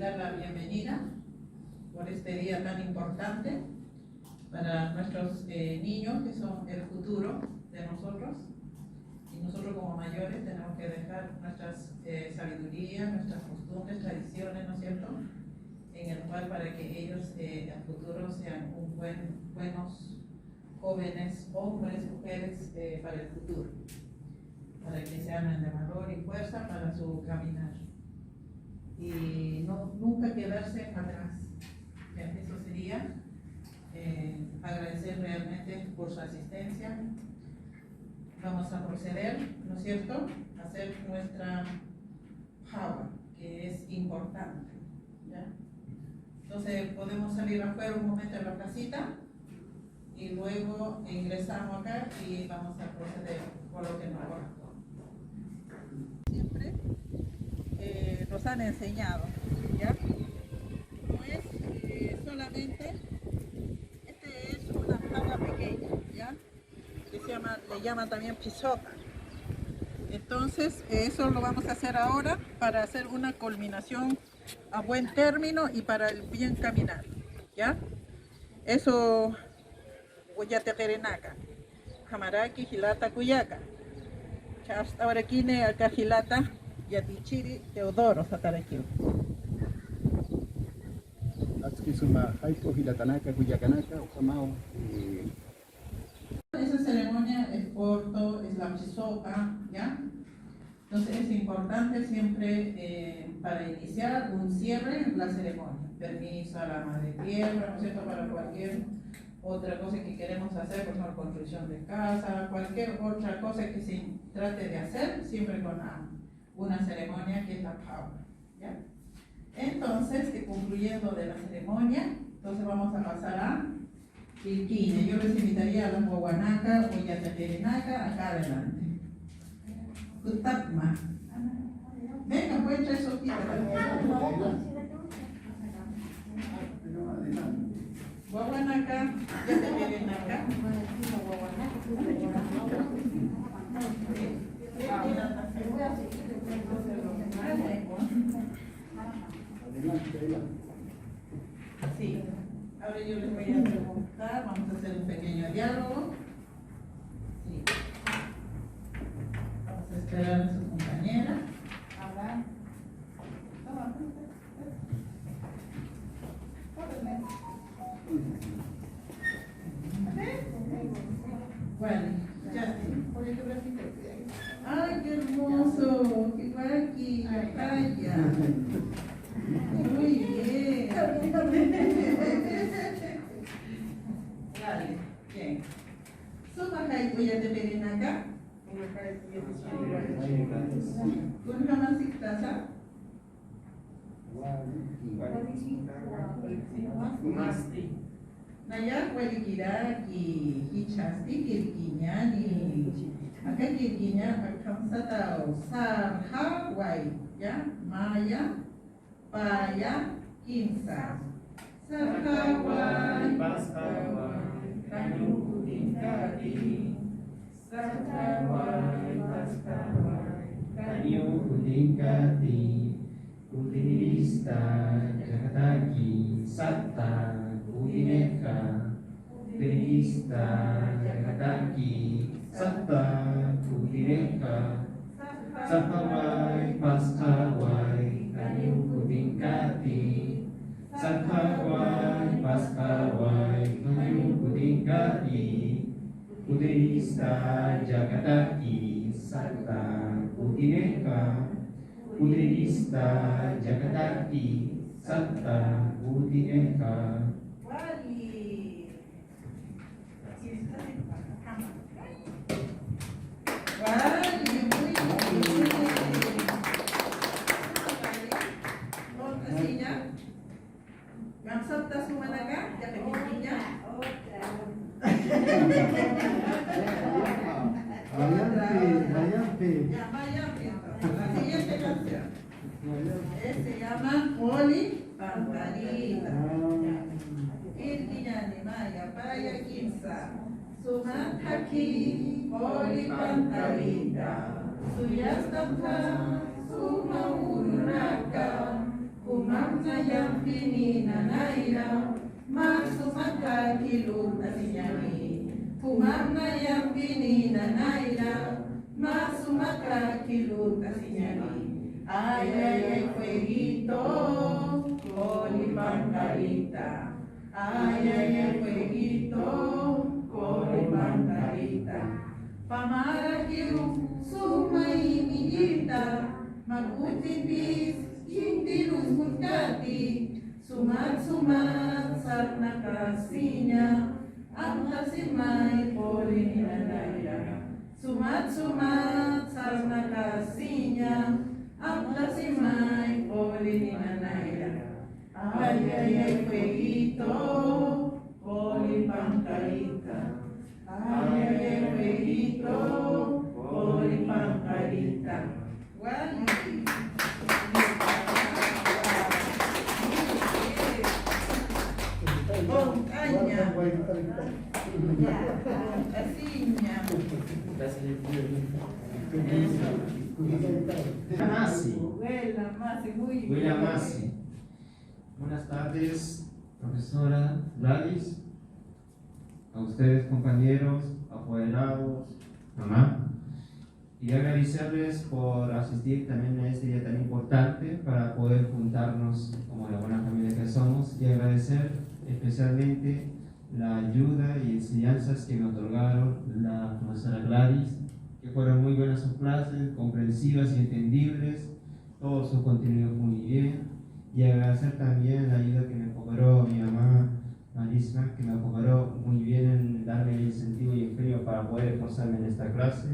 dar la bienvenida por este día tan importante para nuestros niños, que son el futuro de nosotros. Y nosotros como mayores tenemos que dejar nuestras sabidurías, nuestras costumbres, tradiciones, ¿no es cierto?, en el cual para que ellos en el futuro sean buenos jóvenes, hombres, mujeres para el futuro, para que sean de valor y fuerza para su caminar. Y nunca quedarse atrás. Eso sería agradecer realmente por su asistencia. Vamos a proceder, ¿no es cierto?, a hacer nuestra power, que es importante, ¿ya? Entonces podemos salir afuera un momento en la casita y luego ingresamos acá y vamos a proceder por lo que nos corresponde. Siempre nos han enseñado, ¿ya? No es solamente, este es una plaga pequeña, ¿ya?, que le llaman también pisoca. Entonces eso lo vamos a hacer ahora para hacer una culminación a buen término y para el bien caminar, ¿ya? Eso Huyateperenaca, Jamaraki, Gilata, Cuyaca, hasta ahora kine acá Gilata, Yatichiri, Teodoro, Sataraquil. Aquí suma Haipo, Gilatanaka, Cuyacanaka, Ojamao. Esa ceremonia es corto, es la pisoca, ¿ya? Entonces es importante siempre para iniciar un cierre en la ceremonia. Permiso a la madre tierra, ¿no es cierto?, para cualquier otra cosa que queremos hacer, por ejemplo, construcción de casa, cualquier otra cosa que se trate de hacer, siempre con una ceremonia que es la power, ¿ya? Entonces, concluyendo de la ceremonia, entonces vamos a pasar a Quilquine. Yo les invitaría a la Huahuanaca o Yateperenaca acá adelante. Kutapma. Venga, pues traer sotita. Huahuanaca, Yateperenaca. Sí, ahora yo les voy a preguntar, vamos a hacer un pequeño diálogo. Sí. Vamos a esperar a su compañera. Habla. Bueno, Justin, por el bracito. ¡Ay, qué hermoso! ¡Qué guaki! ¡La playa! Muy bien. Dale, bien. Suma Yateperenaca. Kun hamasik tasa. Naya walikira ki hichasti kirkinyani. Acá kirkinya akam satao sarha wai, ya, maya paya kinsa. Sarkawai paskawai kanyuku tingkati. Sarkawai paskawai Kanyuku tingkati. Kudirista jagataki satta kudineka. Kudirista jagataki satta kudineka. Sakawai paskawai kanyuku tingkati. Sakawai paskawai kanyuku tingkati. Kudirista jagataki satta kudineka. Kudirista jagataki satta kudineka. Wali. Wali, muy bien. Otra silla. Gamsat tas sumanaga, ya pequeña. Ya, vaya, la siguiente canción. Se llama Oli Pantarita. Irkiñani Maya Paya Kinsa. Suma Haki Oli Pantarita. Suyastanta Suma Uraka. Sumamna yampini nanaira, masumaka kiluta sinyani. Sumamna yampini nanaira, masumaka kiluta sinyani. Ay, ay, ay, fueguito, colipancarita. Ay, ay, ay, fueguito, colipancarita. Pamara kiru, suma y millita, magutipis, intirus murkati, sumat sarna kasinya, amhasimay polinanaya. Sumat sarna kasinya, amhasimay polinanaya. Ay, ay, ay, fueguito, colipancarita. Ay, ay, ay, fueguito, colipancarita. William Masi. Buenas tardes, profesora Gladys, a ustedes compañeros, apoderados, mamá. Y agradecerles por asistir también a este día tan importante para poder juntarnos como la buena familia que somos y agradecer especialmente la ayuda y enseñanzas que me otorgaron la profesora Gladys, que fueron muy buenas sus clases, comprensivas y entendibles, todo su contenido muy bien, y agradecer también la ayuda que me cooperó mi mamá Marisma, que me cooperó muy bien en darme el incentivo y empeño para poder esforzarme en esta clase,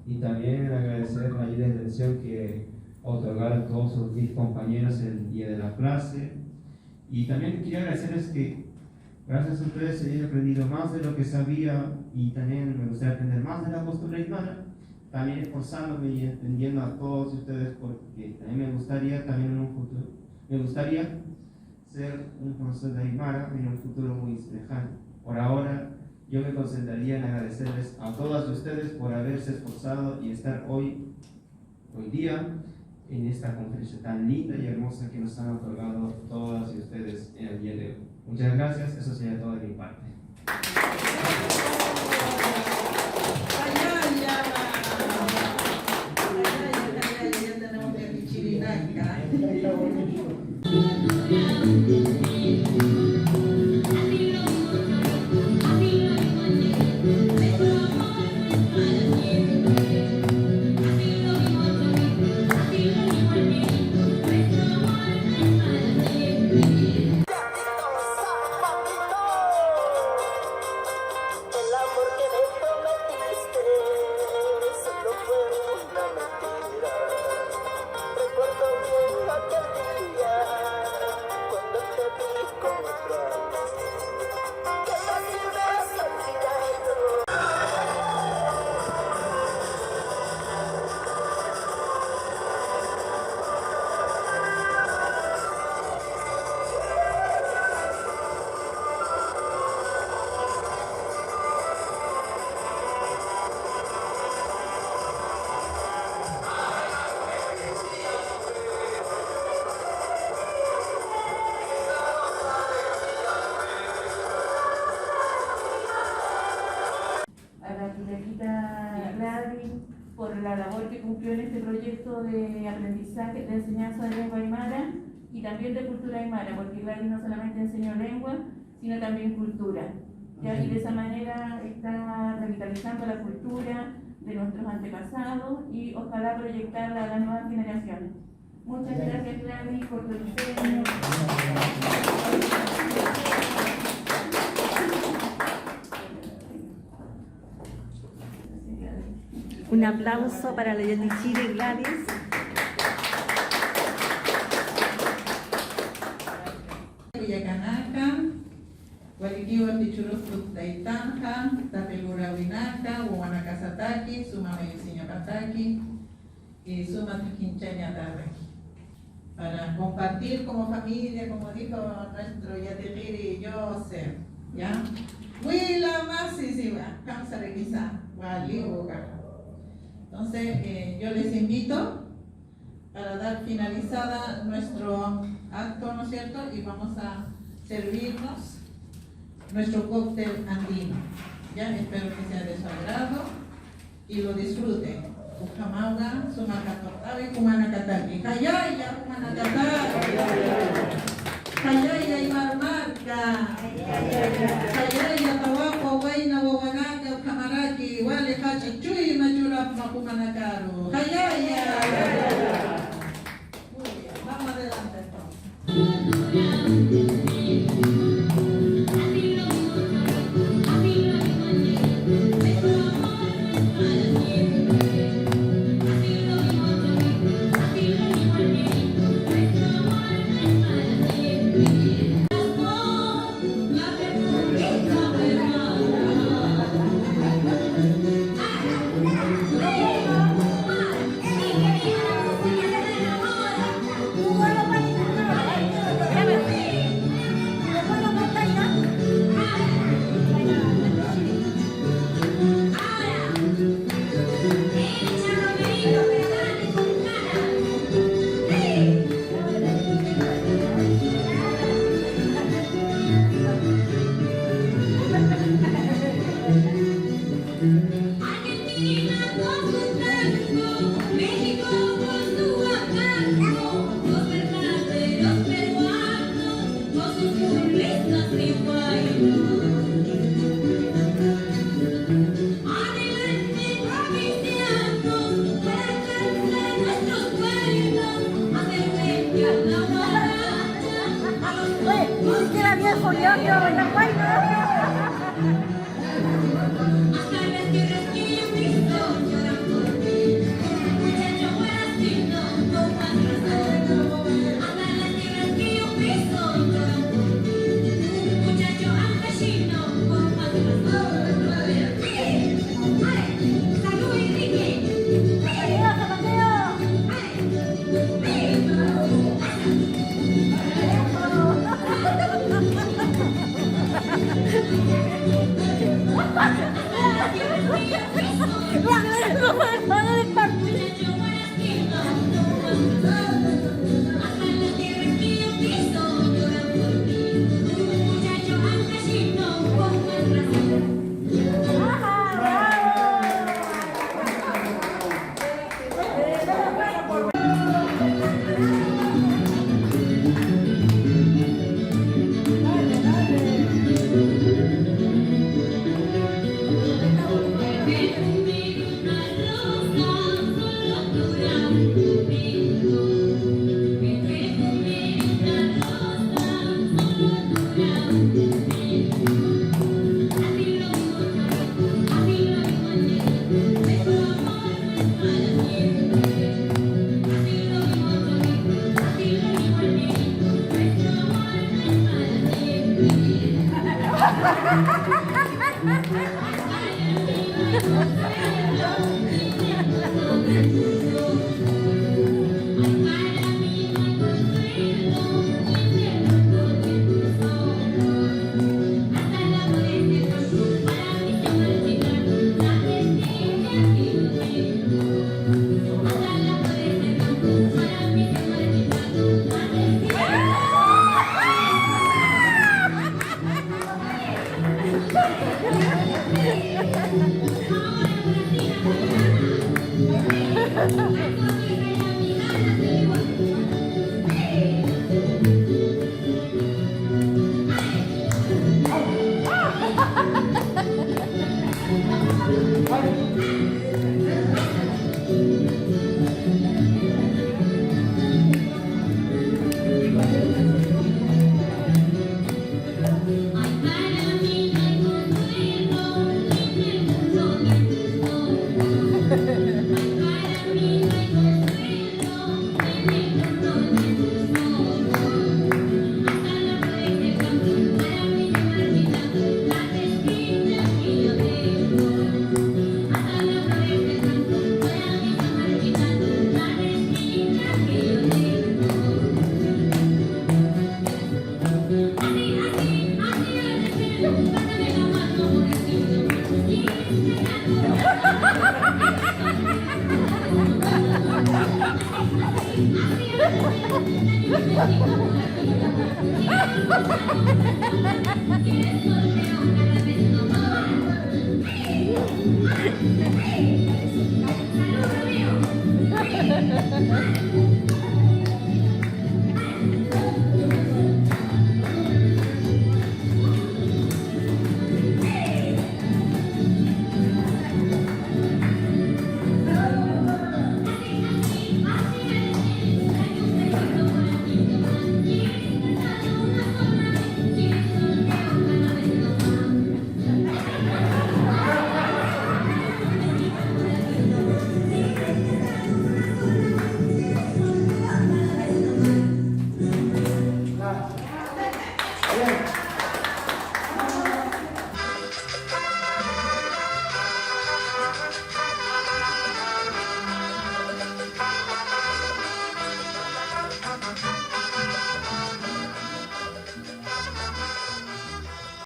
y también agradecer la ayuda y atención que otorgaron todos mis compañeros el día de la clase. Y también quería agradecerles que gracias a ustedes he aprendido más de lo que sabía, y también me gustaría aprender más de la postura aymara, también esforzándome y entendiendo a todos ustedes, porque también me gustaría también en un futuro, me gustaría ser un profesor de aymara en un futuro muy lejano. Por ahora yo me concentraría en agradecerles a todas ustedes por haberse esforzado y estar hoy día en esta conferencia tan linda y hermosa que nos han otorgado todas ustedes en el día de hoy. Muchas gracias, eso sería todo de mi parte. Ya tenemos el chirinaca. Por la labor que cumplió en este proyecto de aprendizaje, de enseñanza de lengua aymara y también de cultura aymara, porque Gladys no solamente enseñó lengua, sino también cultura. ¿Ya? Y de esa manera está revitalizando la cultura de nuestros antepasados y ojalá proyectarla a las nuevas generaciones. Muchas gracias, Gladys, por tu enseño. Un aplauso para la Yatichiri Gladys. Yakanaka, Walikiwa Tichurus Taitanja, Tapelura Winaka, Wanakasataki, Suma Mayusiña Pataki y Suma Tuquinchaña Tarraki. Para compartir como familia, como dijo nuestro Yatijiri Joseph, ¿ya? Wila Masisiwa, Kamsarequisa, Wali Uga. Entonces, yo les invito para dar finalizada nuestro acto cierto? Y vamos a servirnos nuestro cóctel andino. Ya, espero que sea de su agrado y lo disfruten. Ukamauga, Sumakatotavi, Kumanakataki. Hayaya, Kumanakataki. Hayaya, Imarmarka. Hayaya, Tawako, Waina, Wawanaka, Kamaraki, Wale, Hachi, Chui, Majurap, Makumanakaru. Hayaya. Muy bien, vamos adelante entonces.